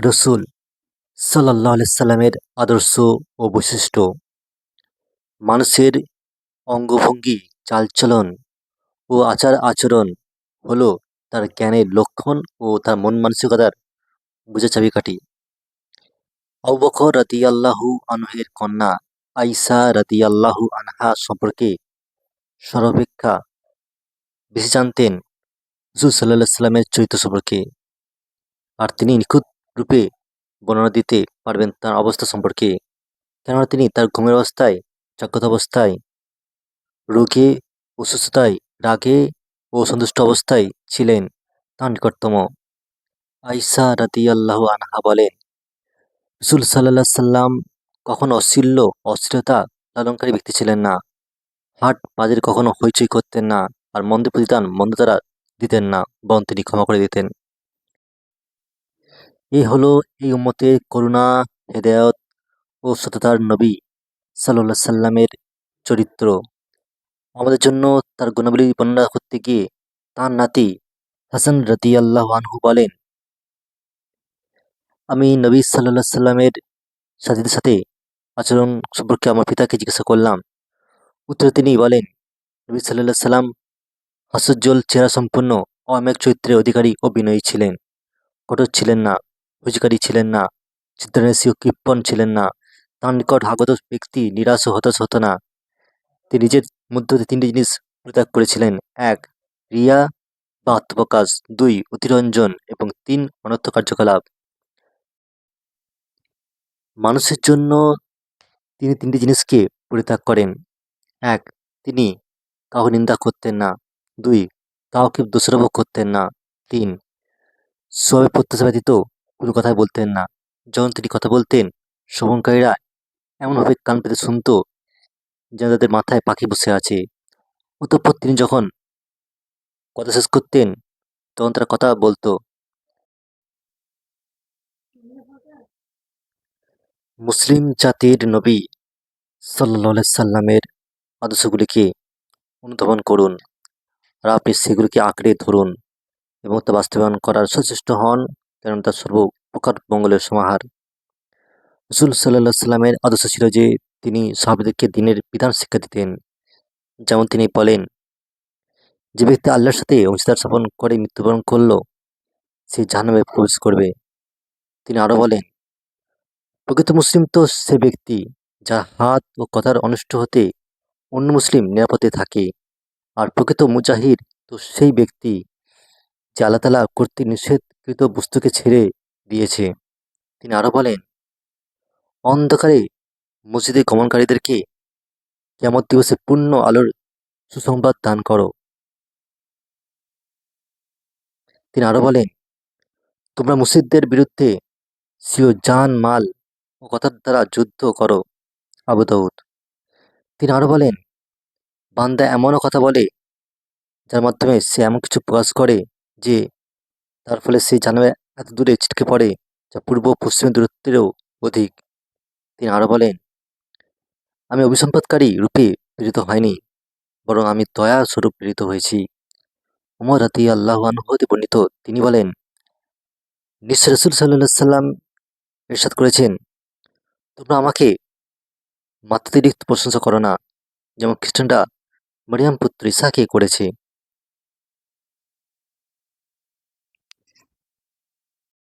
রসুল সাল্লাল্লাহু আলাইহি সাল্লামের আদর্শ ও বৈশিষ্ট্য। মানুষের অঙ্গভঙ্গি, চালচলন ও আচার-আচরণ হলো তার জ্ঞানের লক্ষণ ও তার মন মানসিকতার বোঝার চাবিকাঠি। আবু বকর রাদিয়াল্লাহু আনহু-এর কন্যা আয়শা রাদিয়াল্লাহু আনহা সম্পর্কে সর্বাপেক্ষা বেশি জানতেন রাসূল সাল্লাল্লাহু আলাইহি সাল্লামের চরিত্র সম্পর্কে। আর তিনি নিখুঁত রূপে বর্ণনা দিতে পারবেন তার অবস্থা সম্পর্কে। কেননা তিনি তার ঘুমের অবস্থায়, জাগ্রত অবস্থায়, রোগে ও সুস্থতায়, রাগে ও সন্তুষ্ট অবস্থায় ছিলেন তাঁর নিকটতম। আয়শা রাদিয়াল্লাহু আনহা বলেন, রাসূল সাল্লাল্লাহু আলাইহি সাল্লাম কখনো অশ্লীলতা লালনকারী ব্যক্তি ছিলেন না। হাট বাজারে কখনো হইচই করতেন না, আর মন্দের প্রতিদান মন্দ দ্বারা দিতেন না, বরং তিনি ক্ষমা করে দিতেন। এই হলো এই উম্মতের করুণা, হেদায়েত ও সততার নবী সাল্লাল্লাহু আলাইহি সাল্লামের চরিত্র। আমাদের জন্য তার গুণাবলী বর্ণনা করতে গিয়ে তাঁর নাতি হাসান রাদিয়াল্লাহু আনহু বলেন, আমি নবী সাল্লাল্লাহু আলাইহি সাল্লামের সাথীদের সাথে আচরণ সম্পর্কে আমার পিতাকে জিজ্ঞাসা করলাম। উত্তরে তিনি বলেন, নবী সাল্লাল্লাহু আলাইহি সাল্লাম হাস্যোজ্জ্বল চেহারা সম্পন্ন অমায়িক চরিত্রের অধিকারী ও বিনয়ী ছিলেন। কঠোর ছিলেন না, হুঁশিয়ারি ছিলেন না, চিত্তনাশী ও কৃপণ ছিলেন না। তাঁর নিকট আগত ব্যক্তি নিরাশ ও হতাশ হতো না। তিনি নিজের মধ্য হতে তিনটি জিনিস পরিত্যাগ করেছিলেন: ১. রিয়া বা আত্মপ্রকাশ, ২. অতিরঞ্জন এবং ৩. অনর্থক কার্যকলাপ। মানুষের জন্য তিনি তিনটি জিনিসকে পরিত্যাগ করেন: ১. তিনি কাউকে নিন্দা করতেন না, ২. কাউকে দোষারোপ করতেন না, ৩. স্বভাবের প্রত্যাশা ব্যতীত কোনো কথাই বলতেন না। যখন তিনি কথা বলতেন, শ্রবণকারীরা এমনভাবে কান পেতে শুনত যেন তাদের মাথায় পাখি বসে আছে। অতঃপর তিনি যখন কথা শেষ করতেন, তখন তারা কথা বলত। মুসলিম জাতির নবী সাল্লাল্লাহু আলাইহি সাল্লামের আদর্শগুলিকে অনুধাবন করুন, আর আপনি সেগুলিকে আঁকড়ে ধরুন এবং তা বাস্তবায়ন করার সচেষ্ট হন, কেননা তা সর্বপ্রকার মঙ্গলের সমাহার। রাসূল সাল্লাল্লাহু আলাইহি সাল্লামের আদর্শ ছিল যে তিনি সাহাবাদেরকে দ্বীনের বিধান শিক্ষা দিতেন। যেমন তিনি বলেন, যে ব্যক্তি আল্লাহর সাথে অংশীদার স্থাপন করে মৃত্যুবরণ করল, সে জাহান্নামে প্রবেশ করবে। তিনি আরো বলেন, প্রকৃত মুসলিম তো সে ব্যক্তি যার হাত ও কথার অনিষ্ট হতে অন্য মুসলিম নিরাপদে থাকে, আর প্রকৃত মুজাহিদ তো সেই ব্যক্তি যে আল্লাহ তাআলা কর্তৃক নিষেধকৃত বস্তুকে ছেড়ে দিয়েছে। তিনি আরো বলেন, অন্ধকারে মসজিদে গমনকারীদেরকে কিয়ামত দিবসে পূর্ণ আলোর সুসংবাদ দান করো। তিনি আরো বলেন, তোমরা মুশরিকদের বিরুদ্ধে স্বীয় জান, মাল ও কথার দ্বারা যুদ্ধ করো। আবু দাউদ। তিনি আরো বলেন, বান্দা এমনও কথা বলে যার মাধ্যমে সে এমন কিছু প্রকাশ করে যে তার ফলে সে জাহান্নামে এত দূরে ছিটকে পড়ে যা পূর্ব পশ্চিমের দূরত্বেরও অধিক। তিনি আরো বলেন, আমি অভিসম্পাদকারী রূপে প্রেরিত হয়নি, বরং আমি দয়া স্বরূপ প্রেরিত হয়েছি। ওমর রাদিয়াল্লাহু আনহু হতে বর্ণিত, তিনি বলেন, নিশ্চয় রাসূল সাল্লাল্লাহু আলাইহি সাল্লাম ইরশাদ করেছেন, তোমরা আমাকে মাত্রাতিরিক্ত প্রশংসা করো না, যেমন খ্রিস্টানরা মরিয়ম পুত্র ঈসাকে করেছে।